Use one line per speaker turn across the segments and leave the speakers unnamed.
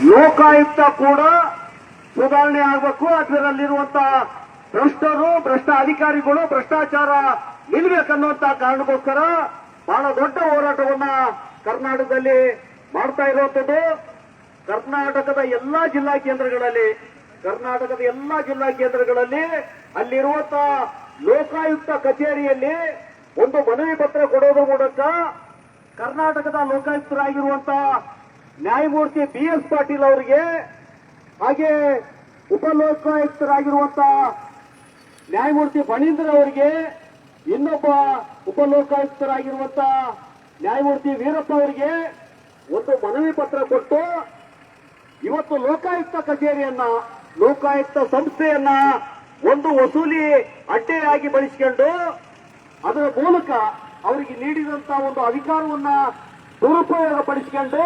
ಲೋಕಾಯುಕ್ತ ಕೂಡ ಸುಧಾರಣೆ ಆಗಬೇಕು. ಅದರಲ್ಲಿರುವಂತಹ ಭ್ರಷ್ಟ ಅಧಿಕಾರಿಗಳು ಭ್ರಷ್ಟಾಚಾರ ನಿಲ್ಲಬೇಕನ್ನುವಂತ ಕಾರಣಕ್ಕೋಸ್ಕರ ಬಹಳ ದೊಡ್ಡ ಹೋರಾಟವನ್ನ ಕರ್ನಾಟಕದಲ್ಲಿ ಮಾಡ್ತಾ ಇರುವಂತದ್ದು. ಕರ್ನಾಟಕದ ಎಲ್ಲಾ ಜಿಲ್ಲಾ ಕೇಂದ್ರಗಳಲ್ಲಿ ಅಲ್ಲಿರುವಂತಹ ಲೋಕಾಯುಕ್ತ ಕಚೇರಿಯಲ್ಲಿ ಒಂದು ಮನವಿ ಪತ್ರ ಕೊಡೋದ್ರ ಮೂಲಕ ಕರ್ನಾಟಕದ ಲೋಕಾಯುಕ್ತರಾಗಿರುವಂತಹ ನ್ಯಾಯಮೂರ್ತಿ BS ಪಾಟೀಲ್ ಅವರಿಗೆ, ಹಾಗೆ ಉಪಲೋಕಾಯುಕ್ತರಾಗಿರುವಂತಹ ನ್ಯಾಯಮೂರ್ತಿ ಫಣೀಂದ್ರ ಅವರಿಗೆ, ಇನ್ನೊಬ್ಬ ಉಪಲೋಕಾಯುಕ್ತರಾಗಿರುವಂತಹ ನ್ಯಾಯಮೂರ್ತಿ ವೀರಪ್ಪ ಅವರಿಗೆ ಒಂದು ಮನವಿ ಪತ್ರ ಕೊಟ್ಟು ಇವತ್ತು ಲೋಕಾಯುಕ್ತ ಕಚೇರಿಯನ್ನ, ಲೋಕಾಯುಕ್ತ ಸಂಸ್ಥೆಯನ್ನ ಒಂದು ವಸೂಲಿ ಅಡ್ಡೆಯಾಗಿ ಬಳಸಿಕೊಂಡು ಅದರ ಮೂಲಕ ಅವರಿಗೆ ನೀಡಿದಂತಹ ಒಂದು ಅಧಿಕಾರವನ್ನ ದುರುಪಯೋಗ ಪಡಿಸಿಕೊಂಡು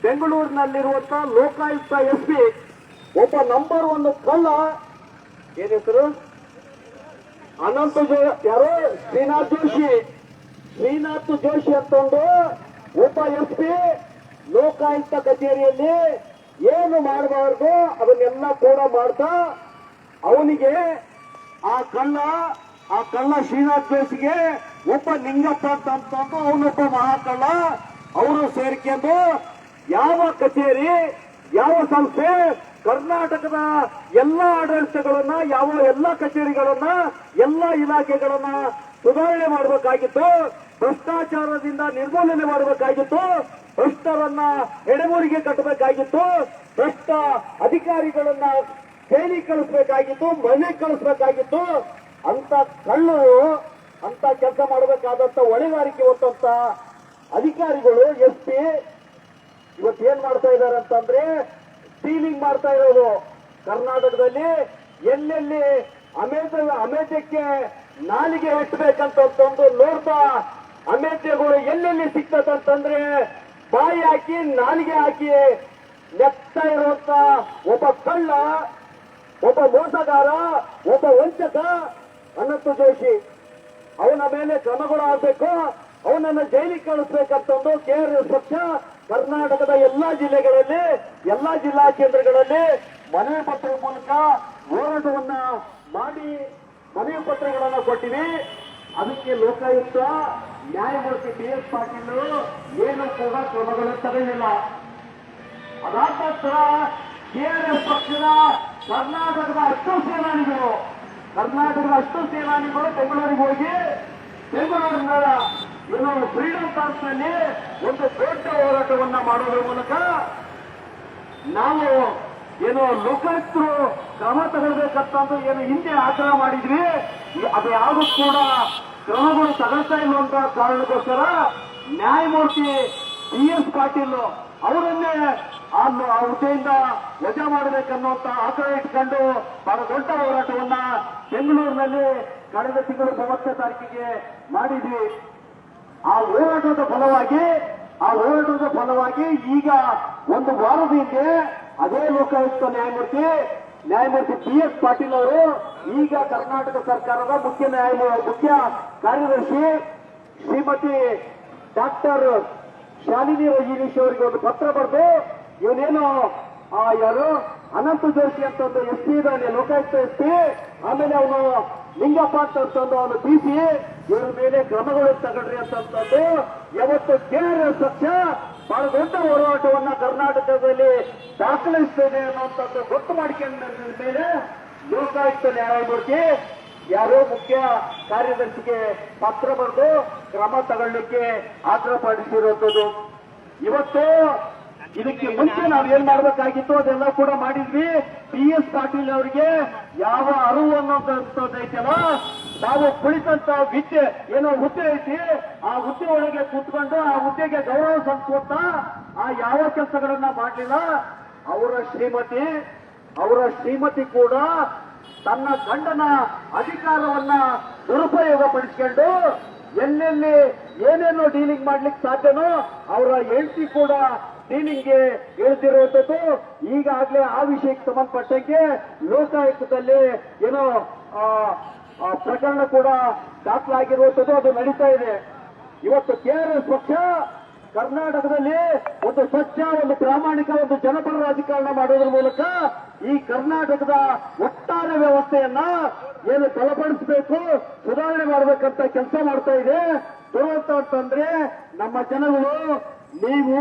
ಬೆಂಗಳೂರಿನಲ್ಲಿರುವಂತಹ ಲೋಕಾಯುಕ್ತ SP ಒಬ್ಬ ನಂಬರ್ 1 ಕಳ್ಳ, ಏನ್ ಹೆಸರು, ಯಾರೋ ಶ್ರೀನಾಥ್ ಜೋಶಿ ಅಂತಂದು ಒಬ್ಬ SP ಲೋಕಾಯುಕ್ತ ಕಚೇರಿಯಲ್ಲಿ ಏನು ಮಾಡಬಾರ್ದು ಅದನ್ನೆಲ್ಲ ಕೂಡ ಮಾಡ್ತಾ ಅವನಿಗೆ ಆ ಕಳ್ಳ ಶ್ರೀನಾಥ್ ಜೋಶಿಗೆ ಒಬ್ಬ ನಿಂಗಪ್ಪ ಅಂತಂದು ಅವನೊಬ್ಬ ಮಹಾಕಳ್ಳ ಅವರು ಸೇರ್ಕೊಂಡು ಯಾವ ಕಚೇರಿ, ಯಾವ ಸಂಸ್ಥೆ ಕರ್ನಾಟಕದ ಎಲ್ಲ ಆಡಳಿತಗಳನ್ನ, ಎಲ್ಲ ಕಚೇರಿಗಳನ್ನ, ಎಲ್ಲ ಇಲಾಖೆಗಳನ್ನ ಸುಧಾರಣೆ ಮಾಡಬೇಕಾಗಿತ್ತು, ಭ್ರಷ್ಟಾಚಾರದಿಂದ ನಿರ್ಮೂಲನೆ ಮಾಡಬೇಕಾಗಿತ್ತು, ಭ್ರಷ್ಟರನ್ನ ಎಡೆಮೂರಿಗೆ ಕಟ್ಟಬೇಕಾಗಿತ್ತು, ಭ್ರಷ್ಟ ಅಧಿಕಾರಿಗಳನ್ನ ಜೈಲಿಗೆ ಕಳಿಸಬೇಕಾಗಿತ್ತು, ಮನೆಗೆ ಕಳಿಸಬೇಕಾಗಿತ್ತು. ಅಂತ ಕಳ್ಳರು, ಅಂತ ಕೆಲಸ ಮಾಡಬೇಕಾದಂತ ಹೊಣೆಗಾರಿಕೆ ಹೊತ್ತಂತ ಅಧಿಕಾರಿಗಳು SP ಇವತ್ತೇನ್ ಮಾಡ್ತಾ ಇದ್ದಾರೆ ಅಂತಂದ್ರೆ ಸ್ಟೀಲಿಂಗ್ ಮಾಡ್ತಾ ಇರೋದು. ಕರ್ನಾಟಕದಲ್ಲಿ ಎಲ್ಲೆಲ್ಲಿ ಅಮೇಧ್ಯಕ್ಕೆ ನಾಲಿಗೆ ಇಟ್ಟಬೇಕಂತಂದು ನೋಡ್ತಾ ಅಮೇಧ್ಯಗಳು ಎಲ್ಲೆಲ್ಲಿ ಸಿಗ್ತದಂತಂದ್ರೆ ಬಾಯಿ ಹಾಕಿ ನಾಲಿಗೆ ಹಾಕಿ ನೆಕ್ತಾ ಇರುವಂತ ಒಬ್ಬ ಕಳ್ಳ, ಒಬ್ಬ ಮೋಸಗಾರ, ಒಬ್ಬ ವಂಚಕ ಅನಂತ ಜೋಶಿ, ಅವನ ಮೇಲೆ ಕ್ರಮಗಳು ಆಗಬೇಕು, ಅವನನ್ನು ಜೈಲಿಗೆ ಕಳಿಸಬೇಕಂತಂದು KRS ಪಕ್ಷ ಕರ್ನಾಟಕದ ಎಲ್ಲಾ ಜಿಲ್ಲೆಗಳಲ್ಲಿ, ಎಲ್ಲಾ ಜಿಲ್ಲಾ ಕೇಂದ್ರಗಳಲ್ಲಿ ಮನವಿ ಪತ್ರದ ಮೂಲಕ ಹೋರಾಟವನ್ನ ಮಾಡಿ ಮನವಿ ಪತ್ರಗಳನ್ನು ಕೊಟ್ಟಿವಿ. ಅದಕ್ಕೆ ಲೋಕಾಯುಕ್ತ ನ್ಯಾಯಮೂರ್ತಿ BS ಪಾಟೀಲ್ ಏನು ಕೂಡ ಕ್ರಮಗಳು ತರಲಿಲ್ಲ. ಅದಾದ ನಂತರ KRS ಪಕ್ಷದ ಕರ್ನಾಟಕದ ಅಷ್ಟು ಸೇನಾನಿಗಳು ಬೆಂಗಳೂರಿಗೆ ಹೋಗಿ ಬೆಂಗಳೂರಿನ ಫ್ರೀಡಂ ಪಾರ್ಕ್ ನಲ್ಲಿ ಒಂದು ದೊಡ್ಡ ಹೋರಾಟವನ್ನ ಮಾಡೋದ್ರ ಮೂಲಕ ನಾವು ಲೋಕಾಯುಕ್ತರು ಕ್ರಮ ತಗೊಳ್ಬೇಕಂತಂದು ಹಿಂದೆ ಆಗ್ರಹ ಮಾಡಿದ್ವಿ. ಅದು ಯಾವುದು ಕೂಡ ಕ್ರಮಗಳು ತಗೊಳ್ತಾ ಇರುವಂತ ಕಾರಣಕ್ಕೋಸ್ಕರ ನ್ಯಾಯಮೂರ್ತಿ BS ಪಾಟೀಲ್ ಅವರನ್ನೇ ಆ ಹುದ್ದೆಯಿಂದ ವಜಾ ಮಾಡಬೇಕನ್ನುವಂತ ಆಗ್ರಹ ಇಟ್ಕೊಂಡು ಬಹಳ ದೊಡ್ಡ ಹೋರಾಟವನ್ನ ಬೆಂಗಳೂರಿನಲ್ಲಿ ಕಳೆದ ತಿಂಗಳು 30ನೇ ತಾರೀಕಿಗೆ ಮಾಡಿದ್ವಿ. ಆ ಹೋರಾಟದ ಫಲವಾಗಿ ಈಗ ಒಂದು ವಾರದ ಹಿಂದೆ ಅದೇ ಲೋಕಾಯುಕ್ತ ನ್ಯಾಯಮೂರ್ತಿ BS ಪಾಟೀಲ್ ಅವರು ಈಗ ಕರ್ನಾಟಕ ಸರ್ಕಾರದ ಮುಖ್ಯ ಕಾರ್ಯದರ್ಶಿ ಶ್ರೀಮತಿ ಡಾಕ್ಟರ್ ಶಾಲಿನಿ ರಜನೀಶ್ ಅವರಿಗೆ ಒಂದು ಪತ್ರ ಬರೆದು ಇವನೇನು ಯಾರು ಅನಂತ ಜೋಶಿ ಅಂತಂದು SP ಇದ್ದಾನೆ, ಲೋಕಾಯುಕ್ತ SP, ಆಮೇಲೆ ಅವನು ಲಿಂಗಪ್ಪ ಅಂತಂದು ಅವನು BC, ಇವರ ಮೇಲೆ ಕ್ರಮಗಳು ತಗೊಳ್ರಿ ಅಂತಂದು ಯಾವತ್ತು KRS ಪಕ್ಷ ಬಹಳ ದೊಡ್ಡ ಹೋರಾಟವನ್ನ ಕರ್ನಾಟಕದಲ್ಲಿ ದಾಖಲಿಸ್ತೇನೆ ಅನ್ನುವಂಥದ್ದು ಗೊತ್ತು ಮಾಡಿಕೊಂಡ ಮೇಲೆ ಲೋಕಾಯುಕ್ತ ನ್ಯಾಯಮೂರ್ತಿ ಮುಖ್ಯ ಕಾರ್ಯದರ್ಶಿಗೆ ಪತ್ರ ಬರೆದು ಕ್ರಮ ತಗೊಳ್ಳಿಕ್ಕೆ ಆಗ್ರಹ ಪಡಿಸಿರುವಂಥದ್ದು. ಇವತ್ತು ಇದಕ್ಕೆ ಮುಂಚೆ ನಾವು ಏನ್ ಮಾಡಬೇಕಾಗಿತ್ತು ಅದೆಲ್ಲ ಕೂಡ ಮಾಡಿದ್ವಿ. BS ಪಾಟೀಲ್ ಅವರಿಗೆ ಯಾವ ಅರಿವು ಅನ್ನೋದೈತಲ್ಲ, ನಾವು ಕುಳಿತಂತ ವಿದ್ಯೆ ಹುದ್ದೆ ಐತಿ, ಆ ಹುದ್ದೆ ಒಳಗೆ ಕೂತ್ಕೊಂಡು ಆ ಹುದ್ದೆಗೆ ಗೌರವ ಸಂಸ್ಕೋತ ಆ ಯಾವ ಕೆಲಸಗಳನ್ನ ಮಾಡಲಿಲ್ಲ. ಅವರ ಶ್ರೀಮತಿ ಕೂಡ ತನ್ನ ಗಂಡನ ಅಧಿಕಾರವನ್ನ ದುರುಪಯೋಗ ಪಡಿಸಿಕೊಂಡು ಎಲ್ಲೆಲ್ಲಿ ಏನೇನೋ ಡೀಲಿಂಗ್ ಮಾಡ್ಲಿಕ್ಕೆ ಸಾಧ್ಯನೋ ಅವರ ಹೆಂಡತಿ ಕೂಡ ಡೀಲಿಂಗ್ಗೆ ಇಳಿದಿರುವಂಥದ್ದು. ಈಗಾಗಲೇ ಆ ವಿಷಯಕ್ಕೆ ಸಂಬಂಧಪಟ್ಟಂಗೆ ಲೋಕಾಯುಕ್ತದಲ್ಲಿ ಪ್ರಕರಣ ಕೂಡ ದಾಖಲಾಗಿರುವಂಥದ್ದು, ಅದು ನಡೀತಾ ಇದೆ. ಇವತ್ತು KRS ಪಕ್ಷ ಕರ್ನಾಟಕದಲ್ಲಿ ಒಂದು ಸ್ವಚ್ಛ, ಒಂದು ಪ್ರಾಮಾಣಿಕ, ಒಂದು ಜನಪರ ರಾಜಕಾರಣ ಮಾಡೋದ್ರ ಮೂಲಕ ಈ ಕರ್ನಾಟಕದ ಒಟ್ಟಾರೆ ವ್ಯವಸ್ಥೆಯನ್ನ ಏನು ಬಲಪಡಿಸಬೇಕು, ಸುಧಾರಣೆ ಮಾಡಬೇಕಂತ ಕೆಲಸ ಮಾಡ್ತಾ ಇದೆ. ದುರಂತ ಅಂತಂದ್ರೆ ನಮ್ಮ ಜನಗಳು, ನೀವು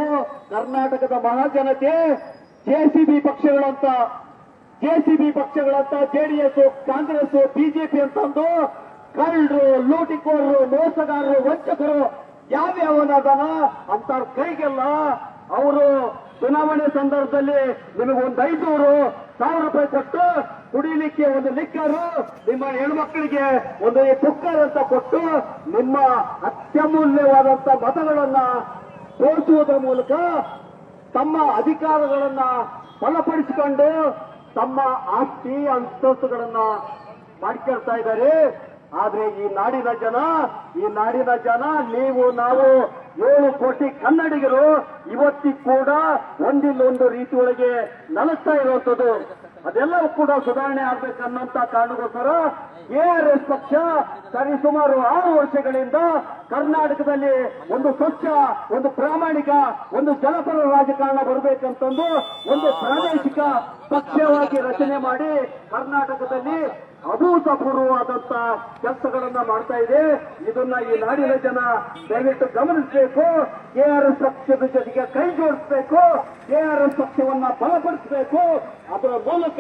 ಕರ್ನಾಟಕದ ಮಹಾಜನತೆ ಜೆಸಿಬಿ ಪಕ್ಷಗಳಂತ ಜೆಡಿಎಸ್, ಕಾಂಗ್ರೆಸ್, ಬಿಜೆಪಿ ಅಂತಂದು ಕಳ್ಳರು, ಲೂಟಿಕೋರರು, ಮೋಸಗಾರರು, ವಂಚಕರು ಯಾವ್ಯಾವನಾದನ ಅಂತ ಕೈಗೆಲ್ಲ ಅವರು ಚುನಾವಣೆ ಸಂದರ್ಭದಲ್ಲಿ ನಿಮಗೆ ಒಂದು 500,000 ರೂಪಾಯಿ ಕೊಟ್ಟು ಕುಡಿಲಿಕ್ಕೆ ಒಂದು ಲಿಕ್ಕರು, ನಿಮ್ಮ ಹೆಣ್ಮಕ್ಳಿಗೆ ಒಂದು ಕುಕ್ಕರ್ ಅಂತ ಕೊಟ್ಟು ನಿಮ್ಮ ಅತ್ಯಮೂಲ್ಯವಾದಂತ ಮತಗಳನ್ನ ತೋರಿಸುವುದರ ಮೂಲಕ ತಮ್ಮ ಅಧಿಕಾರಗಳನ್ನ ಬಲಪಡಿಸಿಕೊಂಡು ತಮ್ಮ ಆಸ್ತಿ ಅಂತಸ್ತುಗಳನ್ನ ಮಾಡ್ಕೊಳ್ತಾ ಇದ್ದಾರೆ. ಆದ್ರೆ ಈ ನಾಡಿನ ಜನ ನೀವು ನಾವು 7 ಕೋಟಿ ಕನ್ನಡಿಗರು ಇವತ್ತಿಗೆ ಕೂಡ ಒಂದಿಲ್ಲೊಂದು ರೀತಿಯೊಳಗೆ ನಲಗ್ತಾ ಇರುವಂತದ್ದು. ಅದೆಲ್ಲವೂ ಕೂಡ ಸುಧಾರಣೆ ಆಗ್ಬೇಕನ್ನೋಂತ ಕಾರಣಕ್ಕೋಸ್ಕರ ಕೆಆರ್ಎಸ್ ಪಕ್ಷ ಸರಿಸುಮಾರು 6 ವರ್ಷಗಳಿಂದ ಕರ್ನಾಟಕದಲ್ಲಿ ಒಂದು ಸ್ವಚ್ಛ, ಒಂದು ಪ್ರಾಮಾಣಿಕ, ಒಂದು ಜನಪರ ರಾಜಕಾರಣ ಬರಬೇಕಂತಂದು ಒಂದು ಪ್ರಾದೇಶಿಕ ಪಕ್ಷವಾಗಿ ರಚನೆ ಮಾಡಿ ಕರ್ನಾಟಕದಲ್ಲಿ ಅಭೂತಪೂರ್ವವಾದಂತ ಕೆಲಸಗಳನ್ನ ಮಾಡ್ತಾ ಇದೆ. ಇದನ್ನ ಈ ನಾಡಿನ ಜನ ದಯವಿಟ್ಟು ಗಮನಿಸಬೇಕು. ಕೆಆರ್ಎಸ್ ಪಕ್ಷದ ಜೊತೆಗೆ ಕೈ ಜೋಡಿಸಬೇಕು, ಕೆಆರ್ಎಸ್ ಪಕ್ಷವನ್ನ ಬಲಪಡಿಸಬೇಕು. ಅದರ ಮೂಲಕ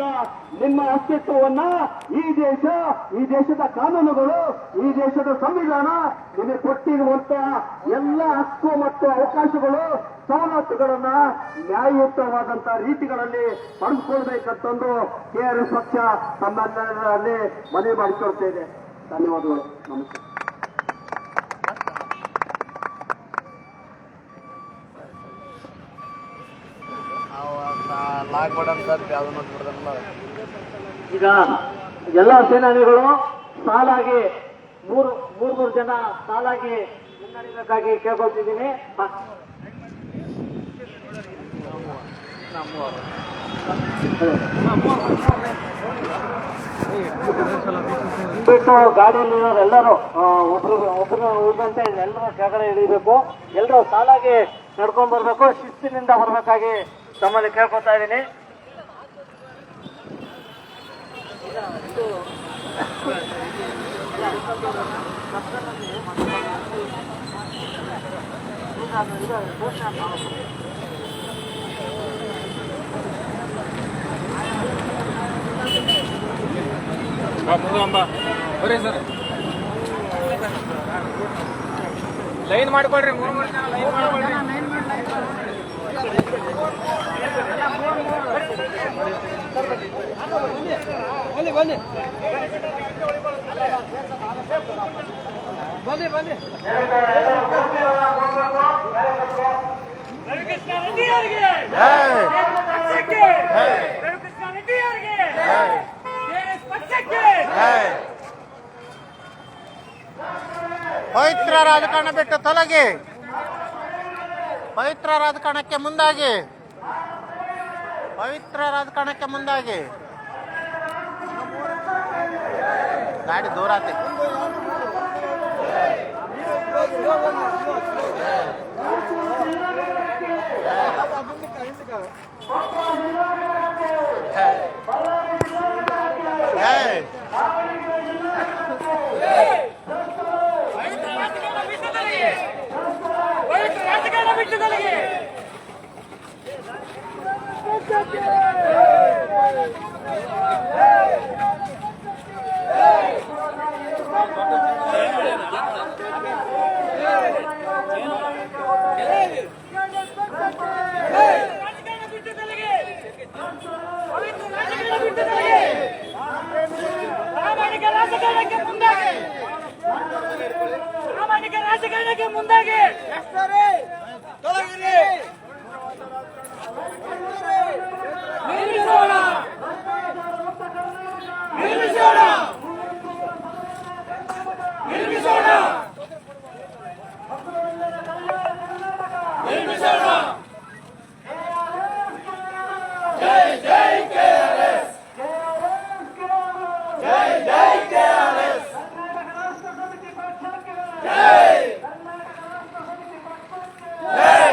ನಿಮ್ಮ ಅಸ್ತಿತ್ವವನ್ನ ಈ ದೇಶದ ಕಾನೂನುಗಳು, ಈ ದೇಶದ ಸಂವಿಧಾನ ನಿಮಗೆ ಕೊಟ್ಟಿರುವಂತ ಎಲ್ಲ ಹಕ್ಕು ಮತ್ತು ಅವಕಾಶಗಳು, ಸವಲತ್ತುಗಳನ್ನ ನ್ಯಾಯಯುತವಾದಂತ ರೀತಿಗಳಲ್ಲಿ ಪಡೆದುಕೊಳ್ಬೇಕಂತಂದು ಕೆಆರ್ಎಸ್ ಪಕ್ಷ ತಮ್ಮೆಲ್ಲರಲ್ಲಿ ಮನವಿ ಮಾಡಿಕೊಳ್ತಾ ಇದೆ. ಧನ್ಯವಾದಗಳು. ನಮಸ್ಕಾರ. ಈಗ ಎಲ್ಲ ಸೇನಾನಿಗಳು ಸಾಲಾಗಿ ಮೂರು ಜನ ಸಾಲಾಗಿ ಮುನ್ನಡೆಯಬೇಕಾಗಿ ಕೇಳ್ಕೊಳ್ತಿದ್ದೀನಿ. ಬಿಟ್ಟು ಗಾಡಿಯಲ್ಲಿರೋರೆಲ್ಲರೂ ಒಬ್ರು ಉಳಿದಂತೆ ಎಲ್ಲರೂ ಕೆಳಗಡೆ ಇಳಿಬೇಕು. ಎಲ್ಲರೂ ಸಾಲಾಗಿ ನಡ್ಕೊಂಡ್ ಬರ್ಬೇಕು, ಶಿಸ್ತಿನಿಂದ ಬರ್ಬೇಕಾಗಿ ತಮ್ಮಲ್ಲಿ ಕೇಳ್ಕೊತಾ ಇದ್ದೀನಿ.
ಲೈನ್ ಮಾಡ್ಕೊಳ್ರಿ, 3 ಜನ ಲೈನ್ ಮಾಡ್ಕೊಳ್ರಿ. ಬನ್ನಿ ರವಿಕೃಷ್ಣ ರೆಡ್ಡಿ ಅವರಿಗೆ ರವಿಕೃಷ್ಣ ರೆಡ್ಡಿ ಅವರಿಗೆ
ಪವಿತ್ರ ರಾಜಕಾರಣ ಬಿಟ್ಟು ತೊಲಗಿ, ಪವಿತ್ರ ರಾಜಕಾರಣಕ್ಕೆ ಮುಂದಾಗಿ, ಪವಿತ್ರ ರಾಜಕಾರಣಕ್ಕೆ ಮುಂದಾಗಿ. ಗಾಡಿ ದೂರ ಆತಿ.
ರಾಜಕಾರಣಕ್ಕೆ ಮುಂದಾಗಿ ತೊಲಗಿರಿ. ನಿರ್ಮಿಸೋಣ ನಿರ್ಮಿಸೋಣ ನಿರ್ಮಿಸೋಣ ನಿರ್ಮಿಸೋಣ. ಜೈ ಜೈ ಕೆಆರ್ಎಸ್, ಜೈ ಜೈ ಕೆಆರ್ಎಸ್, ಜೈ ಜೈ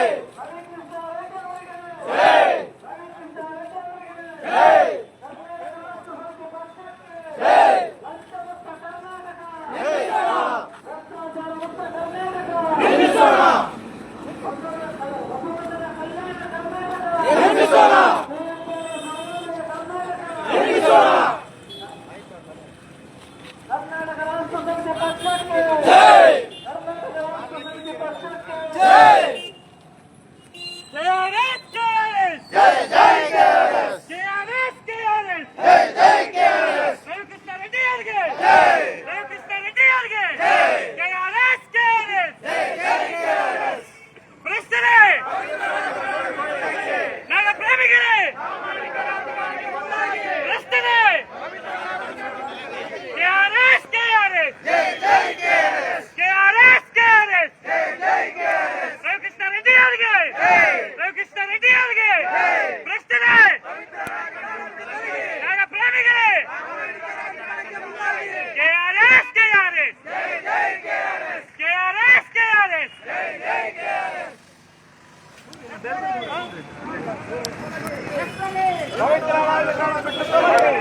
ಪವಿತ್ರ ರಾಜಕಾರಣ ಬಿಟ್ಟು ತೊಲಗಿ.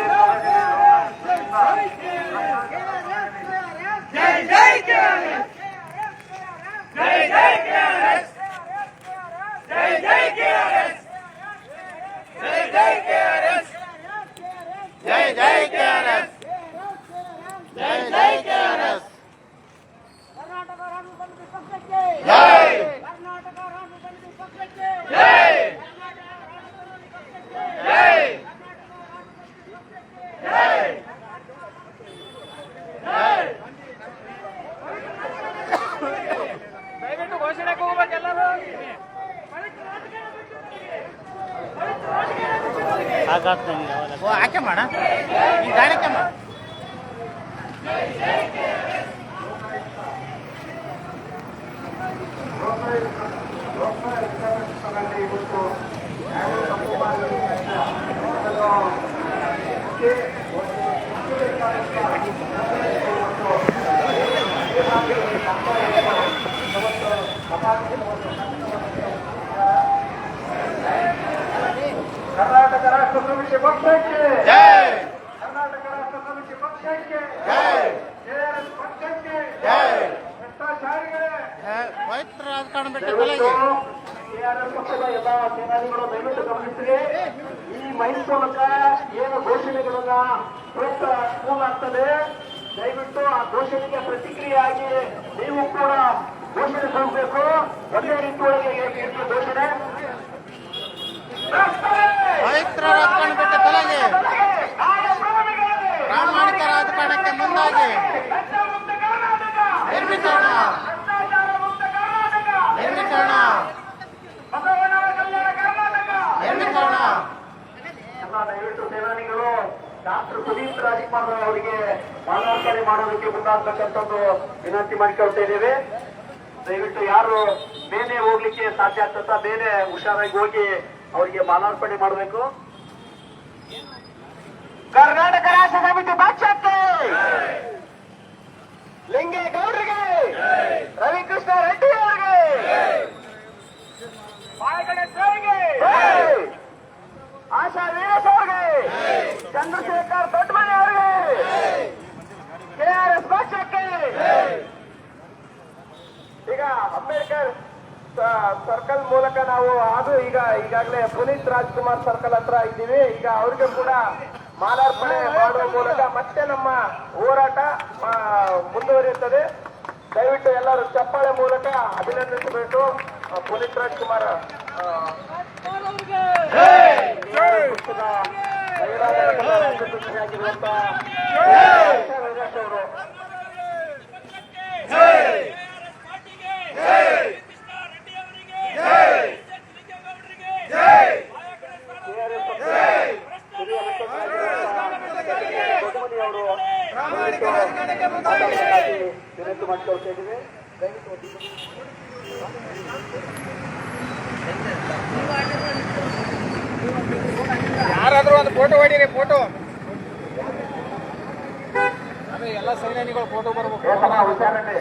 ಜೈ ಜೈ ಕೆಆರ್ಎಸ್ ಜೈ ಜೈ ಕೆಆರ್ಎಸ್ ಜೈ ಜೈ ಕೆಆರ್ಎಸ್ ಜೈ ಜೈ ಕೆಆರ್ಎಸ್
ಜೈ ಜೈ ಕೆಆರ್ಎಸ್ ಜೈ ಜೈ ಕೆಆರ್ಎಸ್
ಕರ್ನಾಟಕ ರಾಜ್ಯ ಸಮಿತಿ ಪಕ್ಷಕ್ಕೆ
ಜೈ
ಕರ್ನಾಟಕ ರಾಜ್ಯ ಸಮಿತಿ ಪಕ್ಷಕ್ಕೆ
ಜೈ ಜೈ ಜೈ ದಯವಿಟ್ಟು ಘೋಷಣೆಗೆ ಹೋಗ್ಬೇಕೆಲ್ಲರೂ.
ಓ ಆಕೆ ಮಾಡ ಈ ಗಾಡಿಕೆ ಮಾಡ
ಕರ್ನಾಟಕ ರಾಷ್ಟ್ರ ಸಮಿತಿ ಪಕ್ಷಕ್ಕೆ
ಜೈ
ಕರ್ನಾಟಕ ರಾಷ್ಟ್ರ ಸಮಿತಿ ಪಕ್ಷಕ್ಕೆ
ಜೈ
ಕೆಆರ್ಎಸ್ ಪಕ್ಷಕ್ಕೆ
ಜೈ
ಭ್ರಷ್ಟಾಚಾರಿಗಳೇ
ಪವಿತ್ರ ರಾಜಕಾರಣ ಬಿಟ್ಟು
ದಯವಿಟ್ಟು
ತೊಲಗಿ
ಕೆಆರ್ಎಸ್ ಪಕ್ಷದ ಎಲ್ಲ ಸೇನಾನಿಗಳು ದಯವಿಟ್ಟು ಗಮನಿಸಿ. ಈ ಮೈಲ್ ಮೂಲಕ ಏನು ಘೋಷಣೆಗಳನ್ನ ಆಗ್ತದೆ, ದಯವಿಟ್ಟು ಆ ಘೋಷಣೆಗೆ ಪ್ರತಿಕ್ರಿಯೆಯಾಗಿ ನೀವು ಕೂಡ ಘೋಷಣೆ ಸಲ್ಲಿಸಬೇಕು. ಒಂದೇ ರೀತಿಯೊಳಗೆ ಈ ಘೋಷಣೆ
ಪವಿತ್ರ ರಾಜಕಾರಣ ಬಿಟ್ಟು ತೊಲಗಿ ಪ್ರಾಮಾಣಿಕ ರಾಜಕಾರಣಕ್ಕೆ ಮುಂದಾಗಿ ನಿರ್ಮಿಸೋಣ ನಿರ್ಮಿಸೋಣ ನಿರ್ಮಿಸೋಣ.
ಎಲ್ಲ ದಯವಿಟ್ಟು ಸೇನಾನಿಗಳು ಡಾಕ್ಟರ್ ಸುದೀಪ್ ರಾಜ್ಕುಮಾರ್ ಅವರಿಗೆ ಮಾಲಾರ್ಪಣೆ ಮಾಡೋದಕ್ಕೆ ಮುಂದಾಗಬೇಕಂತಂದು ವಿನಂತಿ ಮಾಡಿಕೊಳ್ತಾ ಇದ್ದೇವೆ. ದಯವಿಟ್ಟು ಯಾರು ಮೇಲೆ ಹೋಗ್ಲಿಕ್ಕೆ ಸಾಧ್ಯ ಆಗ್ತದ ಮೇಲೆ ಹುಷಾರಾಗಿ ಹೋಗಿ ಅವರಿಗೆ ಮಾಲಾರ್ಪಣೆ ಮಾಡಬೇಕು. ಕರ್ನಾಟಕ ರಾಷ್ಟ್ರ ಸಮಿತಿ ಪಕ್ಷಕ್ಕೆ ಲಿಂಗೇಗೌಡರಿಗೆ, ರವಿಕೃಷ್ಣ ರೆಡ್ಡಿ ಅವರಿಗೆ, ಬಾಳಗಣೇಶ್ವರಿಗೆ, ಆಶಾ ವೀರೇಶ್ ಅವರಿಗೆ, ಚಂದ್ರಶೇಖರ್ ದೊಡ್ಡಮನೆ ಅವರಿಗೆ, ಕೆಆರ್ಎಸ್ ಪಕ್ಷಕ್ಕೆ. ಈಗ ಅಂಬೇಡ್ಕರ್ ಸರ್ಕಲ್ ಮೂಲಕ ನಾವು ಈಗಾಗಲೇ ಪುನೀತ್ ರಾಜ್ಕುಮಾರ್ ಸರ್ಕಲ್ ಹತ್ರ ಇದ್ದೀವಿ. ಈಗ ಅವ್ರಿಗೆ ಕೂಡ ಮಾಲಾರ್ಪಣೆ ಮಾಡುವ ಮೂಲಕ ಮತ್ತೆ ನಮ್ಮ ಹೋರಾಟ ಮುಂದುವರಿಯುತ್ತದೆ. ದಯವಿಟ್ಟು ಎಲ್ಲರೂ ಚಪ್ಪಾಳೆ ಮೂಲಕ ಅಭಿನಂದಿಸಬೇಕು ಪುನೀತ್ ರಾಜ್ಕುಮಾರ್ ಪಕ್ಷದ ಆಗಿರುವಂತಹ ಅವರು. ವಿನಂತಿ ಮಾಡಿಕೊಳ್ತಾ ಇದ್ದೀವಿ.
ಯಾರಾದ್ರೂ ಒಂದು ಫೋಟೋ ಹೊಡೀರಿ, ಫೋಟೋ ಎಲ್ಲ ಸೈನಿಕಗಳು ಫೋಟೋ ಬರ್ಬೇಕು.
ಹುಷಾರಲ್ಲಿ